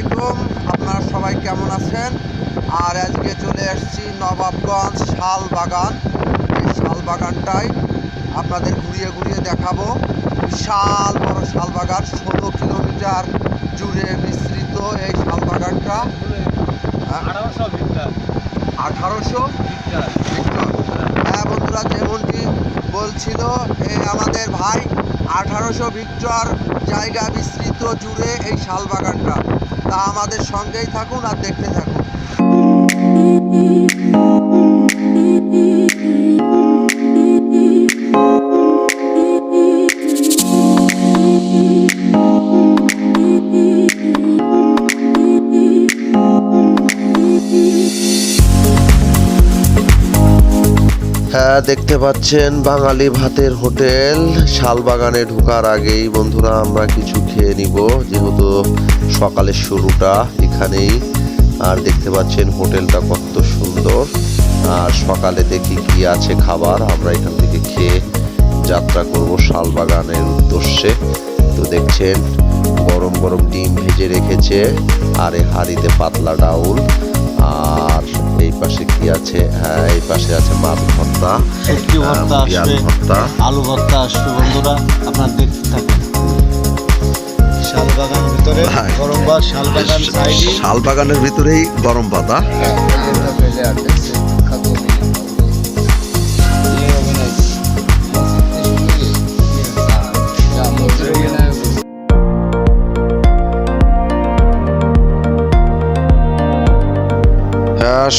আলাইকুম, আপনারা সবাই কেমন আছেন? আর আজকে চলে এসেছি নবাবগঞ্জ শাল বাগান। এই শাল বাগানটাই আপনাদের ঘুরিয়ে ঘুরিয়ে দেখাবো। বিশাল বড় শাল বাগান, 16 কিলোমিটার জুড়ে বিস্তৃত এই শাল বাগানটা। 1800 হেক্টর। হ্যাঁ বন্ধুরা, যেমনটি বলছিল এই আমাদের ভাই, 1800 হেক্টর জায়গা বিস্তৃত জুড়ে এই শাল বাগানটা। তা আমাদের সঙ্গেই থাকুন আর দেখতে থাকুন। হ্যাঁ, দেখতে পাচ্ছেন বাঙালি ভাতের হোটেল। শালবাগানে ঢোকার আগেই বন্ধুরা আমরা কিছু খেয়ে নিব, যেহেতু সকালের শুরুটা এখানেই। আর দেখতে পাচ্ছেন হোটেলটা কত সুন্দর। আর সকালে দেখি কি আছে খাবার, আমরা এখান থেকে খেয়ে যাত্রা করব শালবাগানের উদ্দেশ্যে। তো দেখছেন গরম গরম ডিম ভেজে রেখেছে, আর এই হাঁড়িতে পাতলা ডাউল। আর এই পাশে কি আছে? হ্যাঁ, এই পাশে আছে মাছ ভর্তা, পেঁয়াজ ভর্তা, আলু ভর্তা আসবে। বন্ধুরা আপনার দেখতে থাকুন। শালবাগানের ভিতরে গরম ভাত, শালবাগানের ভিতরেই গরম পাতা।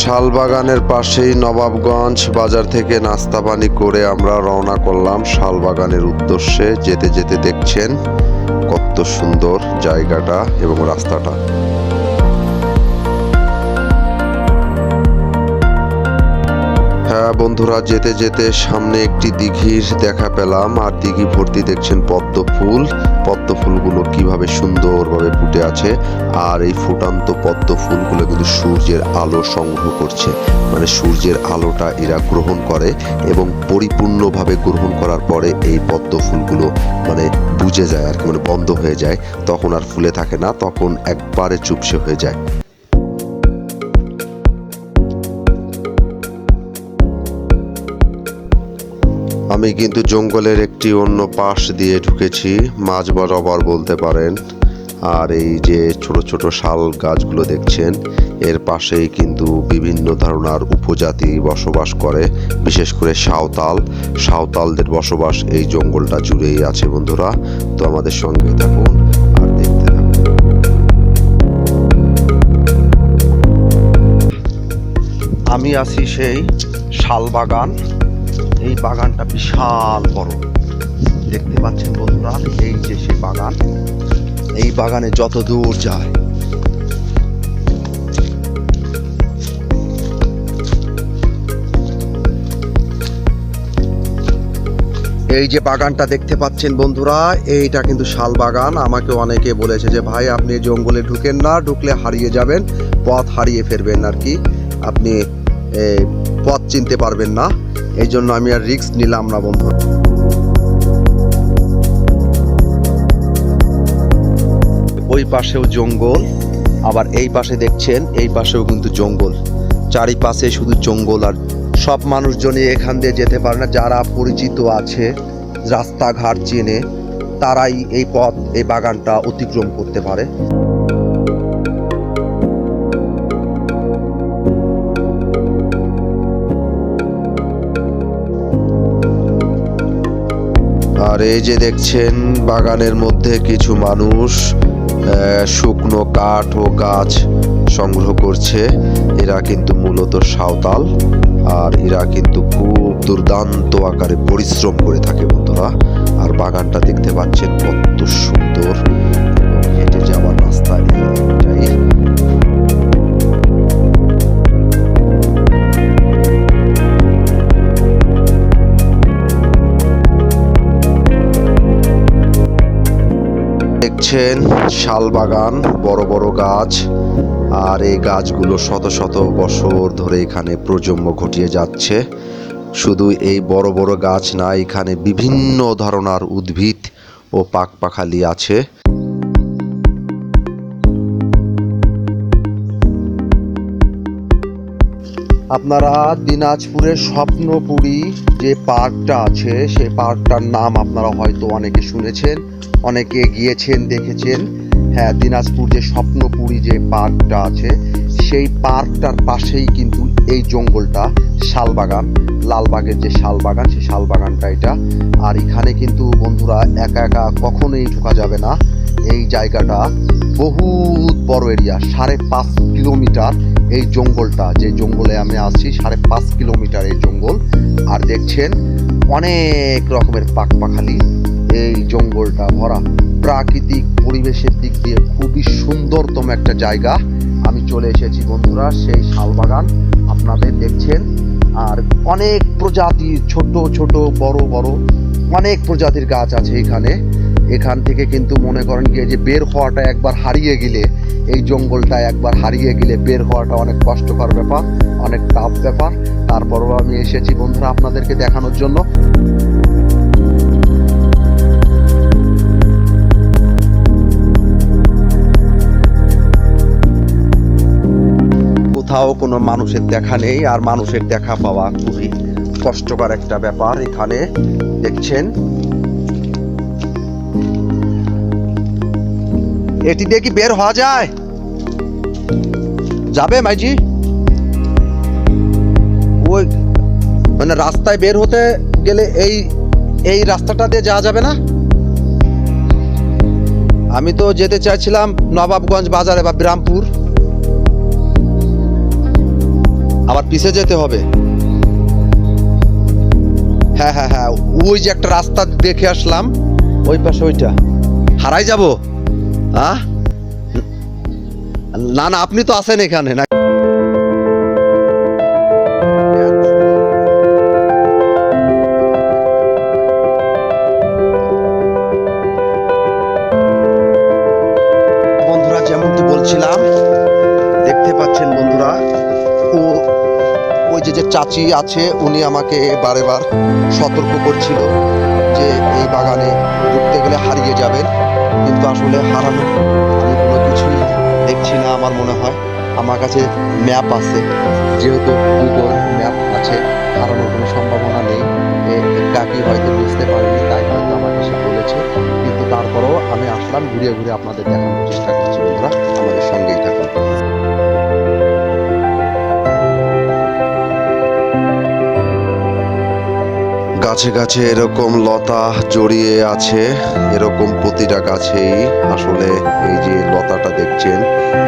শালবাগানের পাশেই নবাবগঞ্জ বাজার থেকে নাস্তা পানি করে আমরা রওনা করলাম শালবাগানের উদ্দেশ্যে। যেতে যেতে দেখছেন কত সুন্দর জায়গাটা এবং রাস্তাটা। হ্যাঁ বন্ধুরা, যেতে যেতে সামনে একটি দিঘির দেখা পেলাম, আর দিঘি ভর্তি দেখছেন পদ্ম ফুল। পদ্ম ফুলগুলো কিভাবে সুন্দরভাবে ফুটে আছে। আর এই ফুটান্ত পদ্ম ফুলগুলো কিন্তু সূর্যের আলো সংগ্রহ করছে, মানে সূর্যের আলোটা এরা গ্রহণ করে, এবং পরিপূর্ণভাবে গ্রহণ করার পরে এই পদ্ম ফুলগুলো মানে বুঝে যায় আর কি, মানে বন্ধ হয়ে যায়। তখন আর ফুলে থাকে না, তখন একবারে চুপসে হয়ে যায়। আমি কিন্তু জঙ্গলের একটি অন্য পাশ দিয়ে ঢুকেছি, মাঝ বরাবর বলতে পারেন। আর এই যে ছোট ছোট শাল গাছগুলো দেখছেন, এর পাশেই কিন্তু বিভিন্ন ধরনের উপজাতি বসবাস করে, বিশেষ করে সাঁওতালদের বসবাস এই জঙ্গলটা জুড়েই আছে বন্ধুরা। তো আমাদের সঙ্গে থাকুন আর দেখতে থাকুন। আমি আছি সেই শালবাগান। এই বাগানটা বিশাল বড়, দেখতে পাচ্ছেন বন্ধুরা। এই যে সেই বাগান, এই বাগানে যত দূর যায় এই যে বাগানটা দেখতে পাচ্ছেন বন্ধুরা, এইটা কিন্তু শাল বাগান। আমাকে অনেকে বলেছে যে ভাই আপনি জঙ্গলে ঢুকেন না, ঢুকলে হারিয়ে যাবেন, পথ হারিয়ে ফেলবেন আর কি, আপনি পথ চিনতে পারবেন না। এই জন্য আমি আর রিস্ক নিলাম না বন্ধু। ওই পাশেও জঙ্গল, আবার এই পাশে দেখছেন এই পাশেও কিন্তু জঙ্গল। চারিপাশে শুধু জঙ্গল, আর সব মানুষজনই এখান দিয়ে যেতে পারে না। যারা পরিচিত আছে, রাস্তাঘাট চেনে, তারাই এই পথ, এই বাগানটা অতিক্রম করতে পারে। আর এই যে দেখছেন বাগানের মধ্যে কিছু মানুষ শুকনো কাঠ ও গাছ সংগ্রহ করছে। এরা কিন্তু মূলত সাঁওতাল, আর এরা কিন্তু খুব দুর্দান্ত আকারে পরিশ্রম করে থাকে বন্ধুরা। আর বাগানটা দেখতে পাচ্ছেন কত সুন্দর, হেঁটে যাওয়ার রাস্তা এটাই। দেখছেন শাল বাগান, বড় বড় গাছ, আর এই গাছগুলো শত শত বছর ধরে এখানে প্রজন্ম ঘটিয়ে যাচ্ছে। শুধু এই বড় বড় গাছ না, এখানে বিভিন্ন ধরনের উদ্ভিদ ও পাখপাখালি আছে। আপনারা দিনাজপুরের স্বপ্নপুরী যে পার্কটা আছে সেই পার্কটার নাম আপনারা হয়তো অনেকে শুনেছেন, অনেকে গিয়েছেন, দেখেছেন। হ্যাঁ, দিনাজপুর যে স্বপ্নপুরী যে পার্কটা আছে সেই পার্কটার পাশেই কিন্তু এই জঙ্গলটা, শালবাগান, লালবাগের যে শালবাগান, সেই শালবাগানটা এটা। আর এখানে কিন্তু বন্ধুরা একা একা কখনোই ঢোকা যাবে না। এই জায়গাটা বহুত বড় এরিয়া, 5.5 কিলোমিটার এই জঙ্গলটা, যে জঙ্গলে আমি আছি 5.5 কিলোমিটার এই জঙ্গল। আর দেখছেন অনেক রকমের পাখপাখালি, এই জঙ্গলটা ভরা প্রাকৃতিক পরিবেশের দিক দিয়ে খুবই সুন্দরতম একটা জায়গা। আমি চলে এসেছি বন্ধুরা সেই শালবাগান, আপনাদের দেখছেন। আর অনেক প্রজাতির ছোট ছোট বড় বড় অনেক প্রজাতির গাছ আছে এখানে। এখান থেকে কিন্তু মনে করেন কি যে বের হওয়াটা একবার হারিয়ে গেলে, এই জঙ্গলটা একবার হারিয়ে গেলে বের হওয়াটা অনেক কষ্টকর ব্যাপার, অনেক টাফ ব্যাপার। তারপরেও আমি এসেছি বন্ধুরা আপনাদেরকে দেখানোর জন্য। কোথাও কোনো মানুষের দেখা নেই, আর মানুষের দেখা পাওয়া খুবই কষ্টকর একটা ব্যাপার। এখানে দেখছেন এটি দিয়ে কি বের হওয়া যায়? যাবে মাইজি? ওই মানে রাস্তায় বের হতে গেলে এই রাস্তাটা দিয়ে যাওয়া যাবে না? আমি তো যেতে চাইছিলাম নবাবগঞ্জ বাজারে বা বিরামপুর, আবার পিছে যেতে হবে। হ্যাঁ হ্যাঁ হ্যাঁ, ওই যে একটা রাস্তা দেখে আসলাম, ওই পাশে ওইটা। হারাই যাব? না না, আপনি তো আছেন এখানে না? বন্ধুরা যেমনটি বলছিলাম, দেখতে পাচ্ছেন বন্ধুরা, ওই যে চাচি আছে উনি আমাকে বারে বার সতর্ক করছিল যে এই বাগানে ঢুকতে গেলে হারিয়ে যাবেন, কিন্তু আসলে হারানো আমি কোনো কিছুই দেখছি না। আমার মনে হয় আমার কাছে ম্যাপ আছে, যেহেতু গুগল ম্যাপ আছে, হারানোর কোনো সম্ভাবনা নেই। কাকি হয়তো বুঝতে পারেনি, তাই হয়তো আমাকে সে বলেছে, কিন্তু তারপরেও আমি আসলাম, ঘুরিয়ে ঘুরিয়ে আপনাদের দেখানোর চেষ্টা করছি। বন্ধুরা আমাদের সঙ্গেই থাকুন। গাছে গাছে এরকম লতা জড়িয়ে আছে, এরকম প্রতিটা গাছেই আসলে এই যে লতাটা দেখছেন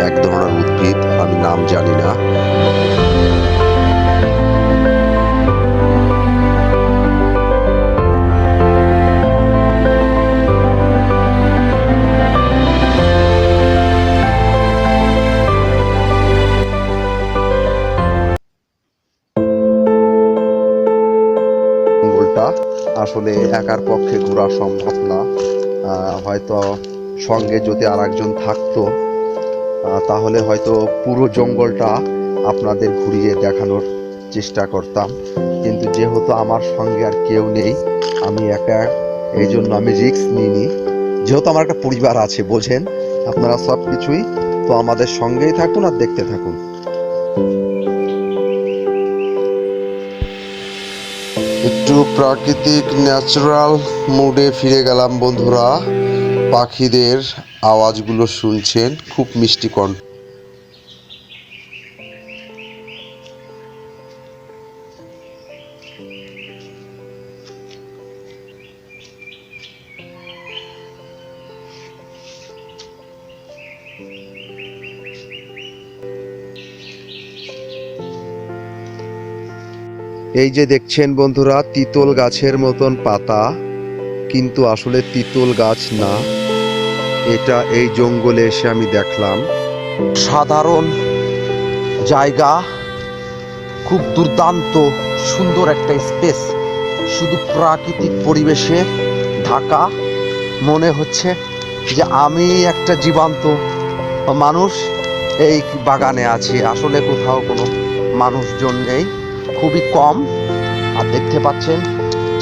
এক ধরনের উদ্ভিদ, আমি নাম জানি না। আসলে একার পক্ষে ঘোরা সম্ভব না, হয়তো সঙ্গে যদি আর একজন থাকতো তাহলে হয়তো পুরো জঙ্গলটা আপনাদের ঘুরিয়ে দেখানোর চেষ্টা করতাম, কিন্তু যেহেতু আমার সঙ্গে আর কেউ নেই, আমি একা, এই জন্য আমি রিস্ক নিইনি। যেহেতু আমার একটা পরিবার আছে, বোঝেন আপনারা সব কিছুই, তো আমাদের সঙ্গেই থাকুন আর দেখতে থাকুন। একটু প্রাকৃতিক ন্যাচারাল মুডে ফিরে গেলাম বন্ধুরা। পাখিদের আওয়াজগুলো শুনছেন, খুব মিষ্টি কণ্ঠ। এই যে দেখছেন বন্ধুরা তিতল গাছের মতন পাতা, কিন্তু আসলে তিতল গাছ না, এটা এই জঙ্গলে এসে আমি দেখলাম। সাধারণ জায়গা, খুব দুর্দান্ত সুন্দর একটা স্পেস, শুধু প্রাকৃতিক পরিবেশে ঢাকা। মনে হচ্ছে যে আমি একটা জীবন্ত মানুষ এই বাগানে আছি, আসলে কোথাও কোনো মানুষজন নেই, খুবই কম। আর দেখতে পাচ্ছেন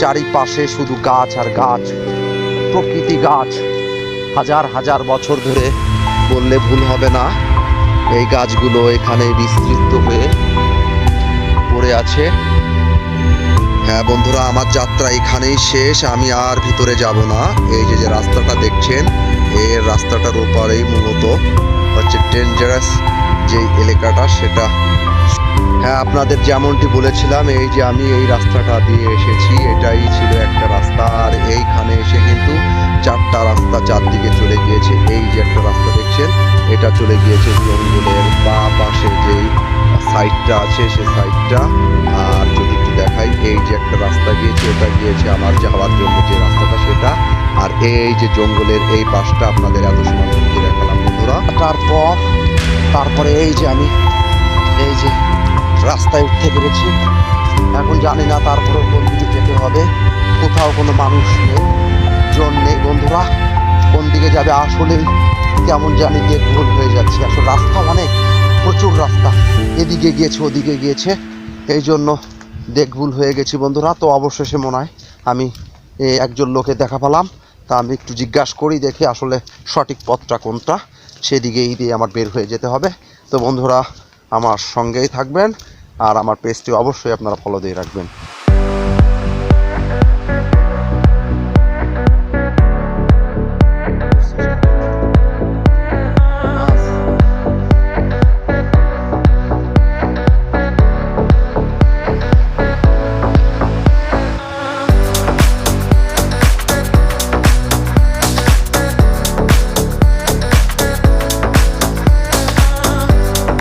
চারিপাশে শুধু গাছ আর গাছ, প্রকৃতি গাছ, হাজার হাজার বছর ধরে বললে ভুল হবে না এই গাছগুলো এখানে বিস্তৃত হয়ে পড়ে আছে। হ্যাঁ বন্ধুরা, আমার যাত্রা এখানেই শেষ, আমি আর ভিতরে যাব না। এই যে রাস্তাটা দেখছেন, এর রাস্তাটার ওপারেই মূলত হচ্ছে ডেঞ্জারাস যে এলাকাটা সেটা। হ্যাঁ, আপনাদের যেমনটি বলেছিলাম, এই যে আমি এই রাস্তাটা দিয়ে এসেছি, এটাই ছিল একটা রাস্তা। আর এইখানে এসে কিন্তু চারটা রাস্তা চারদিকে চলে গিয়েছে। এই যে একটা রাস্তা দেখছেন, এটা চলে গিয়েছে জঙ্গলের বা পাশে যেই সাইডটা আছে সে সাইডটা। আর যদি একটু দেখাই, এই যে একটা রাস্তা গিয়েছে, এটা গিয়েছে আমার যাওয়ার জন্য যে রাস্তাটা সেটা। আর এই যে জঙ্গলের এই পাশটা আপনাদের এত সময় ঘুরতে দেখালাম বন্ধুরা। তারপরে এই যে আমি এই যে রাস্তায় উঠতে পেরেছি। এখন জানি না তারপরে কোন দিকে যেতে হবে, কোথাও কোনো মানুষ নেই, জন নেই বন্ধুরা। কোন দিকে যাবে আসলেই কেমন জানি দেখভুল হয়ে যাচ্ছে। আসলে রাস্তা অনেক, প্রচুর রাস্তা, এদিকে গিয়েছে ওদিকে গিয়েছে, এই জন্য দেখভুল হয়ে গেছি বন্ধুরা। তো অবশেষে মনে হয় আমি একজন লোকে দেখা পেলাম, তা আমি একটু জিজ্ঞাসা করি, দেখি আসলে সঠিক পথটা কোনটা, সেদিকেই দিয়ে আমার বের হয়ে যেতে হবে। তো বন্ধুরা আমার সঙ্গেই থাকবেন, আর আমার পেজটি অবশ্যই আপনারা ফলো দিয়ে রাখবেন।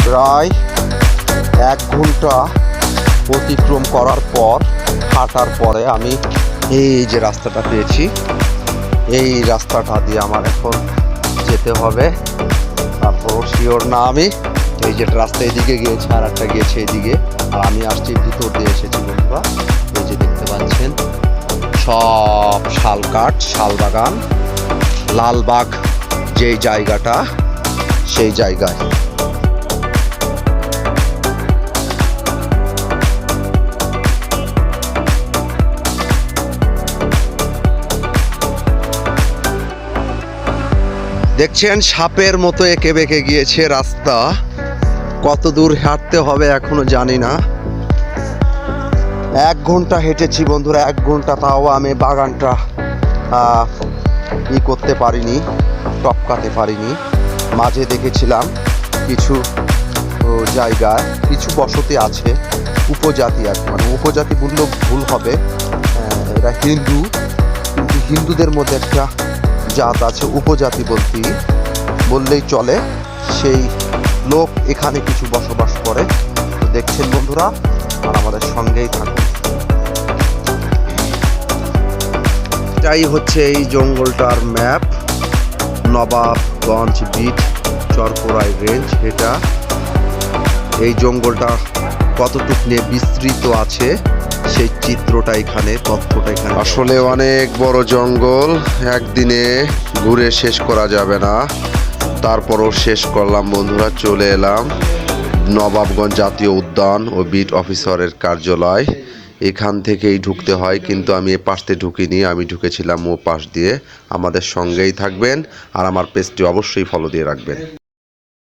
প্রায় 1 ঘন্টা অতিক্রম করার পর, হাঁটার পরে আমি এই যে রাস্তাটা পেয়েছি, এই রাস্তাটা দিয়ে আমার এখন যেতে হবে। তারপর শিওর না আমি, এই যে রাস্তা এদিকে গিয়েছে আর একটা গিয়েছে এদিকে, আর আমি আসছি ভিতর দিয়ে এসেছি বন্ধুরা। এই যে দেখতে পাচ্ছেন সব শাল কাঠ, শাল বাগান, লালবাগ যেই জায়গাটা সেই জায়গায়। দেখছেন সাপের মতো এঁকে বেঁকে গিয়েছে রাস্তা। কত দূর হাঁটতে হবে এখনো জানি না। 1 ঘন্টা হেঁটেছি বন্ধুরা, 1 ঘন্টা, তাও আমি বাগানটা করতে পারিনি, টপকাতে পারিনি। মাঝে দেখেছিলাম কিছু জায়গায় কিছু বসতি আছে, উপজাতি আর মানে উপজাতি বললেও ভুল হবে, এরা হিন্দু, কিন্তু হিন্দুদের মধ্যে একটা জাত আছে উপজাতি বললেই চলে, সেই লোক এখানে কিছু বসবাস করে। তো দেখছেন বন্ধুরা, আর আমাদের সঙ্গেই থাকুন। এটাই হচ্ছে এই জঙ্গলটার ম্যাপ, নবাবগঞ্জ বিট চরপোরাই রেঞ্জ। এটা এই জঙ্গলটা কতটুকু নিয়ে বিস্তৃত আছে সেই চিত্রটা এখানে, তথ্যটা এখানে। আসলে অনেক বড় জঙ্গল, একদিনে ঘুরে শেষ করা যাবে না। তারপরও শেষ করলাম বন্ধুরা, চলে এলাম নবাবগঞ্জ জাতীয় উদ্যান ও বিট অফিসারের কার্যালয়। এখান থেকেই ঢুকতে হয়, কিন্তু আমি এ পাশ দিয়ে ঢুকিনি, আমি ঢুকেছিলাম ও পাশ দিয়ে। আমাদের সঙ্গেই থাকবেন, আর আমার পেজটি অবশ্যই ফলো দিয়ে রাখবেন।